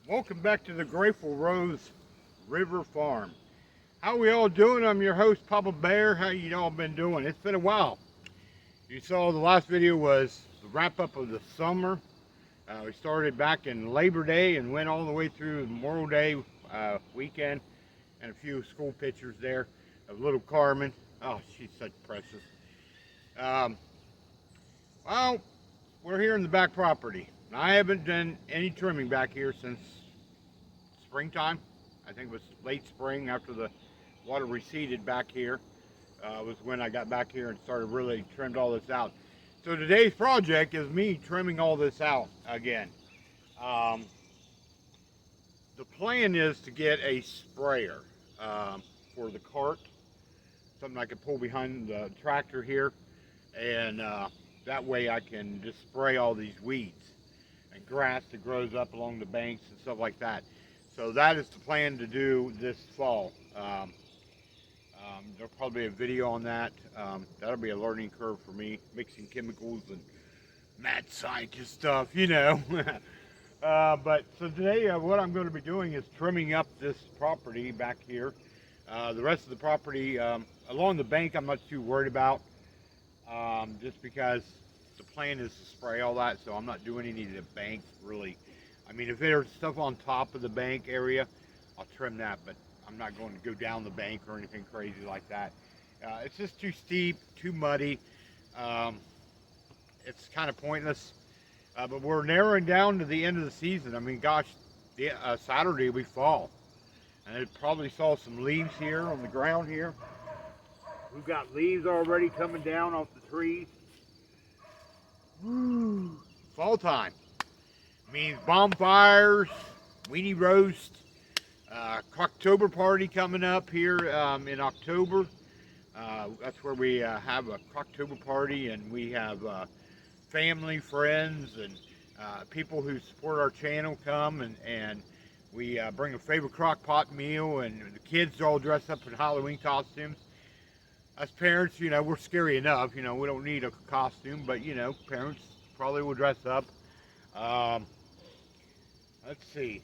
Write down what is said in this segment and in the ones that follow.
Welcome back to the Grateful Rose River Farm. How we all doing? I'm your host, Papa Bear. How you all been doing? It's been a while. You saw the last video was the wrap up of the summer. We started back in Labor Day and went all the way through Memorial Day weekend, and a few school pictures there of little Carmen. Oh, she's such precious. Um, well, we're here in the back property. I haven't done any trimming back here since springtime. I think it was late spring after the water receded back here was when I got back here and started really trimmed all this out. So today's project is me trimming all this out again. Um, the plan is to get a sprayer for the cart, something I can pull behind the tractor here, and that way I can just spray all these weeds and grass that grows up along the banks and stuff like that. So that is the plan to do this fall. There'll probably be a video on that. That'll be a learning curve for me, mixing chemicals and mad scientist stuff, you know. But so today what I'm going to be doing is trimming up this property back here. The rest of the property along the bank I'm not too worried about, just because the plan is to spray all that, so I'm not doing any of the bank really. I mean, if there's stuff on top of the bank area, I'll trim that, but I'm not going to go down the bank or anything crazy like that. It's just too steep, too muddy. It's kind of pointless. But we're narrowing down to the end of the season. I mean, gosh, Saturday will be fall. And I probably saw some leaves here on the ground here. We've got leaves already coming down off the trees. Woo! Fall time means bonfires, weenie roast, Cocktober party coming up here in October. That's where we have a Cocktober party, and we have family, friends, and people who support our channel come, and we bring a favorite crock pot meal, and the kids all dress up in Halloween costumes. Us parents, you know, we're scary enough, you know, we don't need a costume, but, you know, parents probably will dress up. Let's see.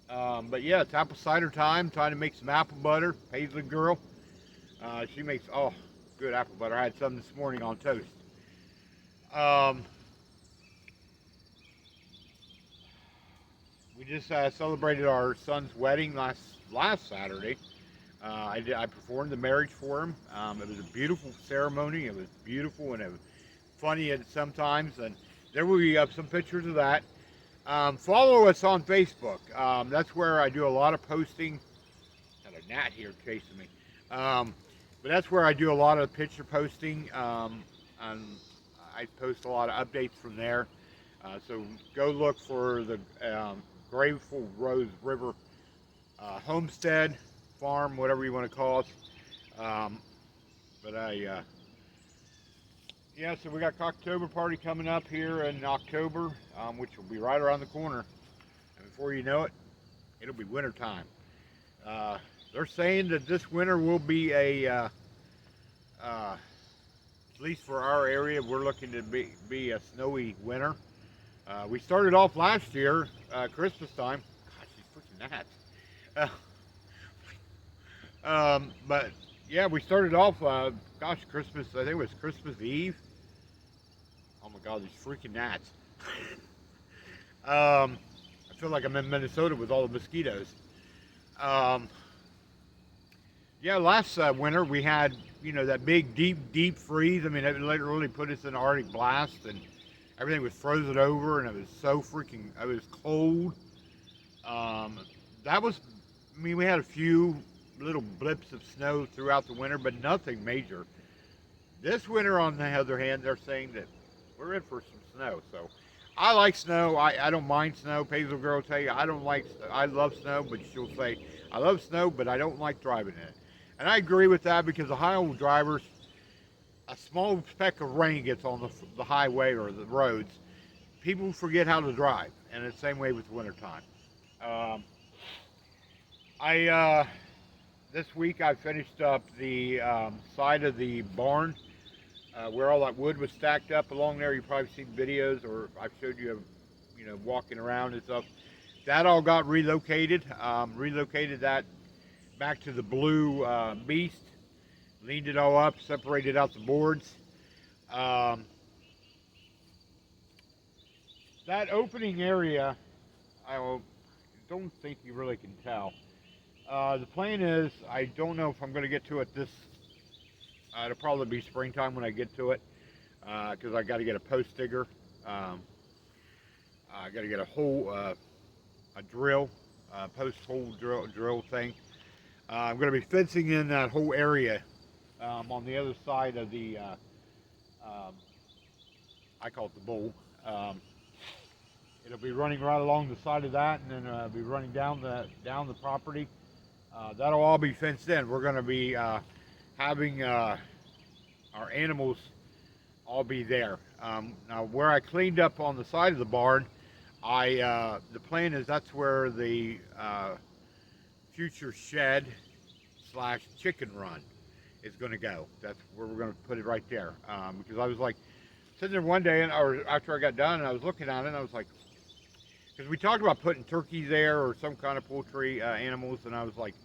But yeah, it's apple cider time, trying to make some apple butter. Paisley girl, she makes, oh, good apple butter. I had some this morning on toast. We just celebrated our son's wedding last Saturday. I performed the marriage for him. It was a beautiful ceremony. It was beautiful, and it was funny at sometimes. And there will be some pictures of that. Follow us on Facebook. That's where I do a lot of posting. Got a gnat here chasing me. But that's where I do a lot of picture posting. And I post a lot of updates from there. So go look for the Grateful Rose River homestead, farm, whatever you want to call it. Yeah, so we got Cocktober party coming up here in October, which will be right around the corner. And before you know it, it'll be winter time. They're saying that this winter will be a at least for our area, we're looking to be a snowy winter. We started off last year, Christmas time. Gosh, these freaking gnats. But yeah, we started off, gosh, Christmas, I think it was Christmas Eve. Oh my God, these freaking gnats. I feel like I'm in Minnesota with all the mosquitoes. Um, yeah, last winter we had, you know, that big, deep freeze. I mean, it literally put us in an Arctic blast, and everything was frozen over, and it was so freaking, it was cold. That was, I mean, we had a few little blips of snow throughout the winter, but nothing major. This winter, on the other hand, they're saying that we're in for some snow. So I like snow. I don't mind snow. Paisley girl will tell you I don't like. I love snow, but she'll say I love snow, but I don't like driving in it. And I agree with that because the highway drivers, a small speck of rain gets on the highway or the roads, people forget how to drive, and it's the same way with the wintertime. Um, I This week I finished up the side of the barn where all that wood was stacked up along there. You've probably seen videos, or I've showed you, you know, walking around and stuff. That all got relocated. Relocated that back to the blue beast. Leaned it all up, separated out the boards. Um, that opening area, don't think you really can tell. The plan is, I don't know if I'm going to get to it this. It'll probably be springtime when I get to it, because I got to get a post digger. I got to get a hole, a drill, post hole drill thing. I'm going to be fencing in that whole area on the other side of the. Um, I call it the bowl. It'll be running right along the side of that, and then be running down the property. That'll all be fenced in. We're going to be having our animals all be there. Now, where I cleaned up on the side of the barn, the plan is that's where the future shed / chicken run is going to go. That's where we're going to put it right there. Because I was like sitting there one day, or after I got done, and I was looking at it, and I was like, because we talked about putting turkeys there or some kind of poultry animals, and I was like,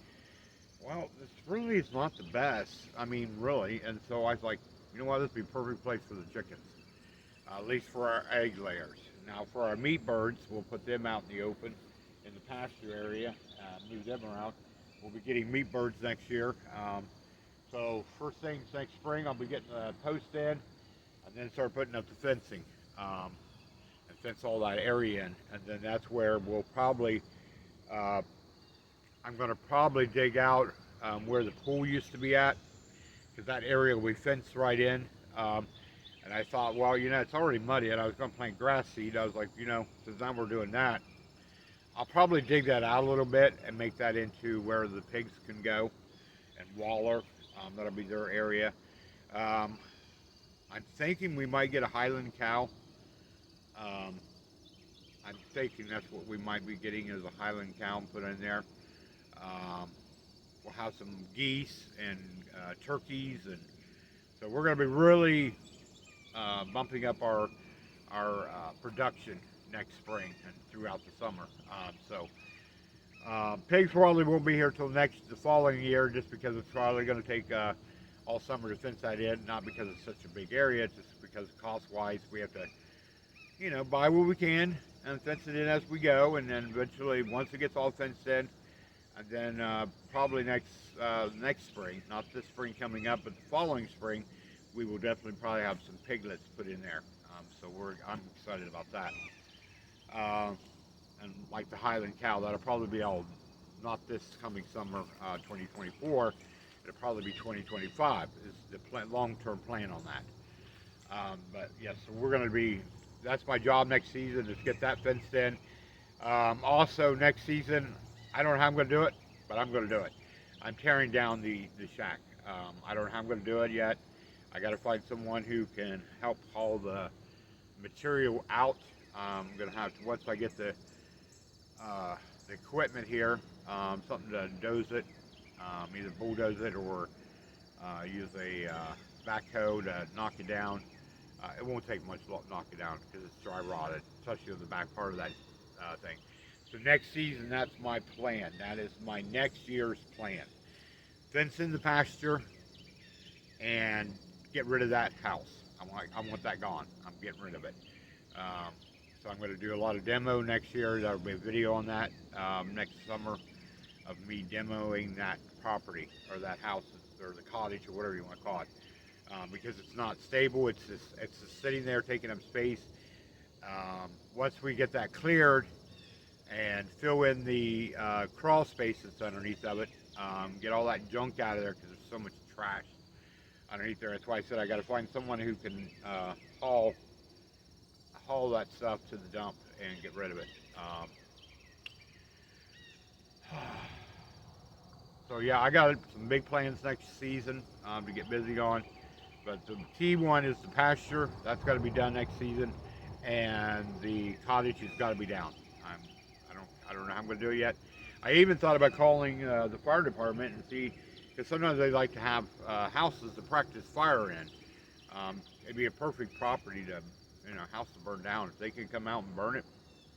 well, this really is not the best. I mean, really. And so I was like, you know what, this would be a perfect place for the chickens, at least for our egg layers. Now, for our meat birds, we'll put them out in the open in the pasture area, move them around. We'll be getting meat birds next year. So first things next spring, I'll be getting the post in, and then start putting up the fencing, and fence all that area in. And then that's where we'll probably, I'm going to probably dig out where the pool used to be at, because that area will be fenced right in. And I thought, well, you know, it's already muddy, and I was going to plant grass seed. I was like, you know, since now we're doing that, I'll probably dig that out a little bit and make that into where the pigs can go and waller. That'll be their area. I'm thinking we might get a Highland cow. I'm thinking that's what we might be getting, is a Highland cow and put in there. We'll have some geese and turkeys, and so we're going to be really bumping up our production next spring and throughout the summer. Pigs probably won't be here till the following year, just because it's probably going to take all summer to fence that in. Not because it's such a big area, just because cost-wise we have to, you know, buy what we can and fence it in as we go, and then eventually, once it gets all fenced in, and then probably next spring, not this spring coming up, but the following spring, we will definitely probably have some piglets put in there. So I'm excited about that. And like the Highland cow, that'll probably be all, not this coming summer, 2024. It'll probably be 2025 is the long-term plan on that. But yes, so we're going to be. That's my job next season, is get that fenced in. Also, next season, I don't know how I'm going to do it, but I'm going to do it. I'm tearing down the shack. I don't know how I'm going to do it yet. I got to find someone who can help haul the material out. I'm going to have to, once I get the equipment here, something to doze it, either bulldoze it or use a backhoe to knock it down. It won't take much to knock it down because it's dry rotted, especially on the back part of that thing. So next season, that's my plan. That is my next year's plan. Fence in the pasture and get rid of that house. I want that gone. I'm getting rid of it. So I'm going to do a lot of demo next year. There'll be a video on that next summer of me demoing that property or that house or the cottage or whatever you want to call it, because it's not stable. It's just sitting there taking up space. Once we get that cleared and fill in the crawl space that's underneath of it, get all that junk out of there because there's so much trash underneath there. That's why I said I got to find someone who can haul that stuff to the dump and get rid of it. So yeah, I got some big plans next season to get busy on. But the key one is the pasture. That's got to be done next season, and the cottage has got to be down. I don't know how I'm going to do it yet. I even thought about calling the fire department and see, because sometimes they like to have houses to practice fire in. It'd be a perfect property to, house to burn down. If they can come out and burn it,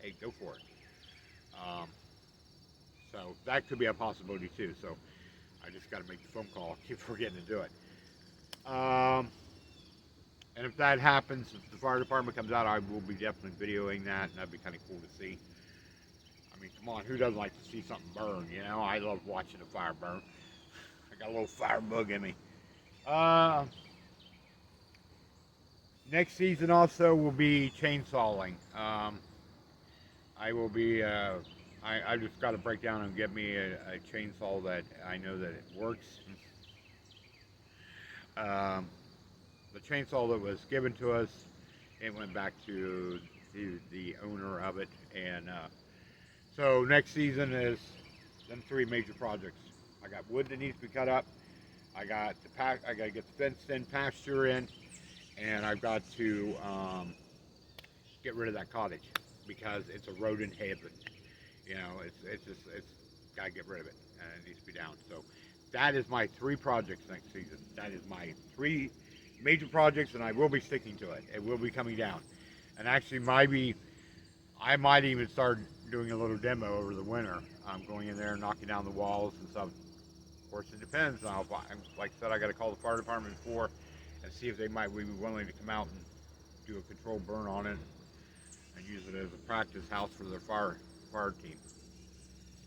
hey, go for it. So that could be a possibility too. So I just got to make the phone call. I keep forgetting to do it. And if that happens, if the fire department comes out, I will be definitely videoing that, and that'd be kind of cool to see. I mean, come on, who doesn't like to see something burn? I love watching a fire burn. I got a little fire bug in me. Next season also will be chainsawing. I will be. I just got to break down and get me a chainsaw that I know that it works. The chainsaw that was given to us, it went back to the owner of it, and so next season is them 3 major projects. I got wood that needs to be cut up. I got to get the fenced-in pasture in, and I've got to get rid of that cottage because it's a rodent heaven. It's got to get rid of it, and it needs to be down. So that is my 3 projects next season. That is my 3 major projects, and I will be sticking to it. It will be coming down. And actually, I might even start doing a little demo over the winter. I'm going in there and knocking down the walls and stuff. Of course, it depends. Like I said, I got to call the fire department before and see if they might be willing to come out and do a controlled burn on it and use it as a practice house for their fire team.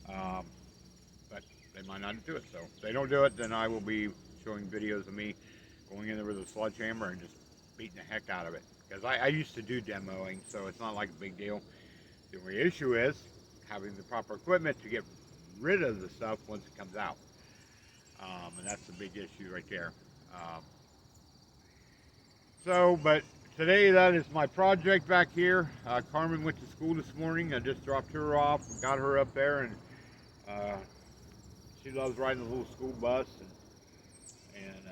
But they might not do it. So if they don't do it, then I will be showing videos of me going in there with a sledgehammer and just beating the heck out of it. Because I used to do demoing, so it's not like a big deal. The only issue is having the proper equipment to get rid of the stuff once it comes out. And that's the big issue right there. But today that is my project back here. Carmen went to school this morning. I just dropped her off, got her up there, and she loves riding the little school bus, and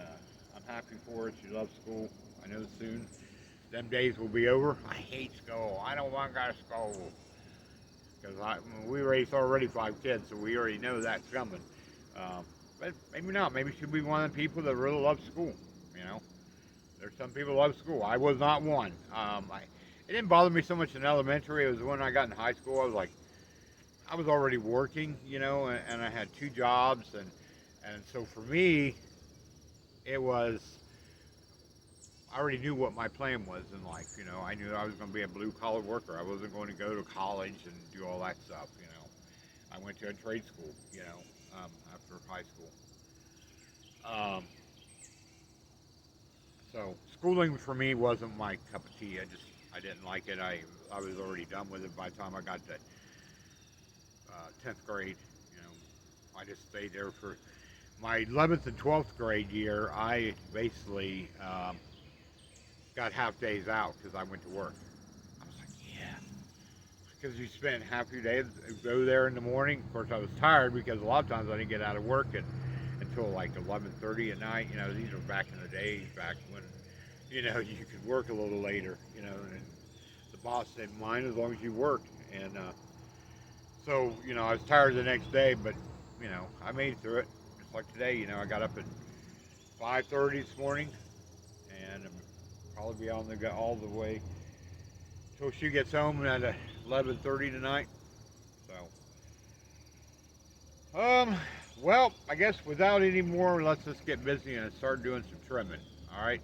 I'm happy for her. She loves school. I know soon them days will be over. I hate school. I don't want to go to school. Because we raised already 5 kids, so we already know that's coming. But maybe not. Maybe she'll be one of the people that really love school. There's some people who love school. I was not one. It didn't bother me so much in elementary. It was when I got in high school. I was already working, and I had 2 jobs, and so for me, it was. I already knew what my plan was in life. I knew I was going to be a blue-collar worker. I wasn't going to go to college and do all that stuff. I went to a trade school. After high school. So schooling for me wasn't my cup of tea. I didn't like it. I was already done with it by the time I got to 10th grade. I just stayed there for my 11th and 12th grade year. I basically got half days out because I went to work. I was like, yeah, because you spend half your day, go there in the morning. Of course, I was tired because a lot of times I didn't get out of work until like 11:30 at night. These were back in the days, back when you could work a little later. And the boss didn't mind as long as you worked. And so I was tired the next day, but I made it through it. Just like today, I got up at 5:30 this morning. Probably be on the all the way till she gets home at 11:30 tonight. So, well, I guess without any more, let's just get busy and start doing some trimming. All right.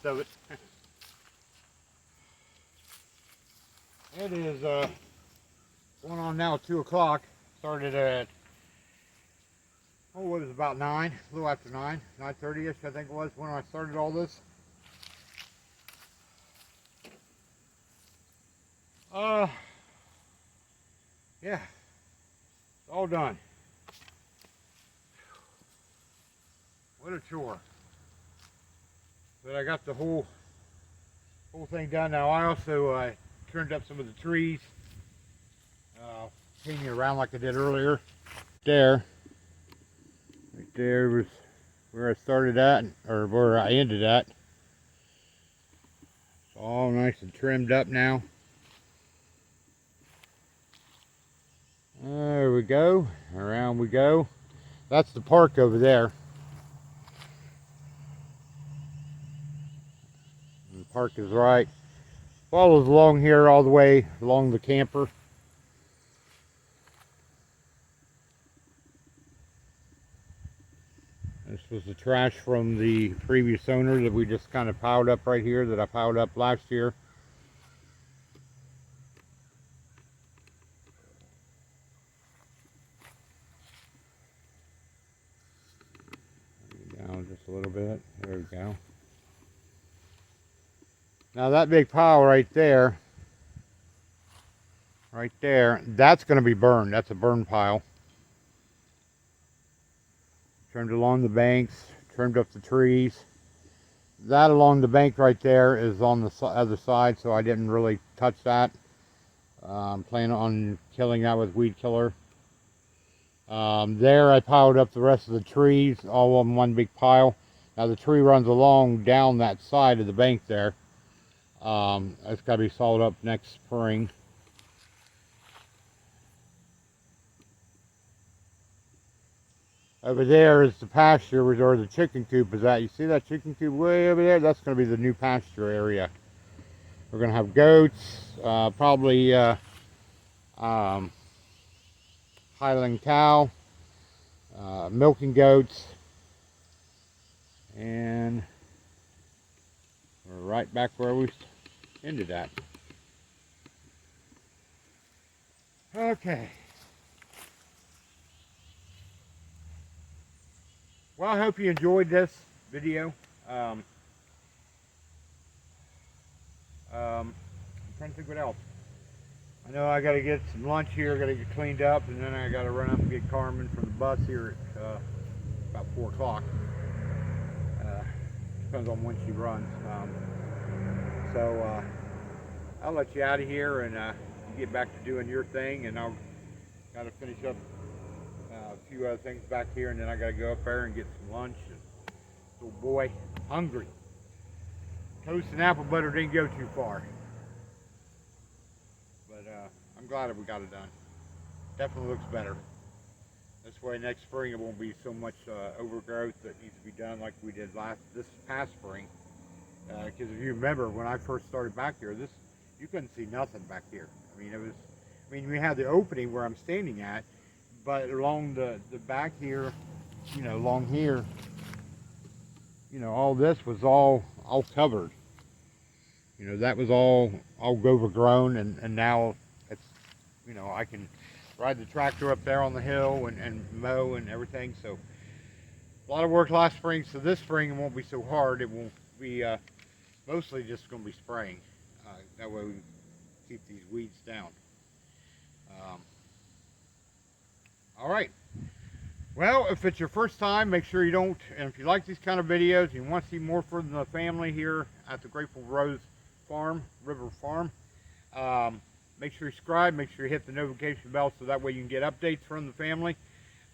rest of it. It is going on now 2 o'clock. Started at, oh, what was it, about 9, a little after 9, 9:30ish I think it was when I started all this. Yeah, it's all done. What a chore. But I got the whole thing done now. I also trimmed up some of the trees, painting around like I did earlier. Right there was where I started at, or where I ended at. It's all nice and trimmed up now. There we go. Around we go. That's the park over there. And the park is right. Follows along here all the way along the camper. This was the trash from the previous owner that we just kind of piled up right here, that I piled up last year. Down just a little bit. There we go. Now that big pile right there, that's going to be burned. That's a burn pile. Trimmed along the banks, trimmed up the trees. That along the bank right there is on the other side, so I didn't really touch that. I'm planning on killing that with weed killer. There I piled up the rest of the trees all in one big pile. Now the tree runs along down that side of the bank there. It's got to be sawed up next spring. Over there is the pasture where the chicken coop is at. You see that chicken coop way over there? That's going to be the new pasture area. We're going to have goats, probably Highland cow, milking goats, and we're right back where we ended at. Okay. Well, I hope you enjoyed this video. I'm trying to think what else. I know I got to get some lunch here, got to get cleaned up, and then I got to run up and get Carmen from the bus here at about 4 o'clock. Depends on when she runs. So I'll let you out of here and you get back to doing your thing, and I'll got to finish up a few other things back here, and then I got to go up there and get some lunch. And, oh boy, hungry. Toast and apple butter didn't go too far. But I'm glad that we got it done. Definitely looks better. This way next spring it won't be so much overgrowth that needs to be done like we did this past spring. Because if you remember, when I first started back here, you couldn't see nothing back here. I mean we had the opening where I'm standing at, but along the back here, along here, all this was all covered. That was all overgrown, and now it's, I can ride the tractor up there on the hill and mow and everything. So a lot of work last spring, so this spring it won't be so hard. It won't be mostly just going to be spraying. That way we can keep these weeds down. All right. Well, if it's your first time, make sure you don't, and if you like these kind of videos and you want to see more from the family here at the Grateful Rose Farm, River Farm, make sure you subscribe, make sure you hit the notification bell so that way you can get updates from the family.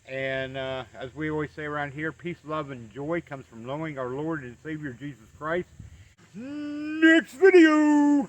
And as we always say around here, peace, love, and joy comes from knowing our Lord and Savior Jesus Christ. Next video!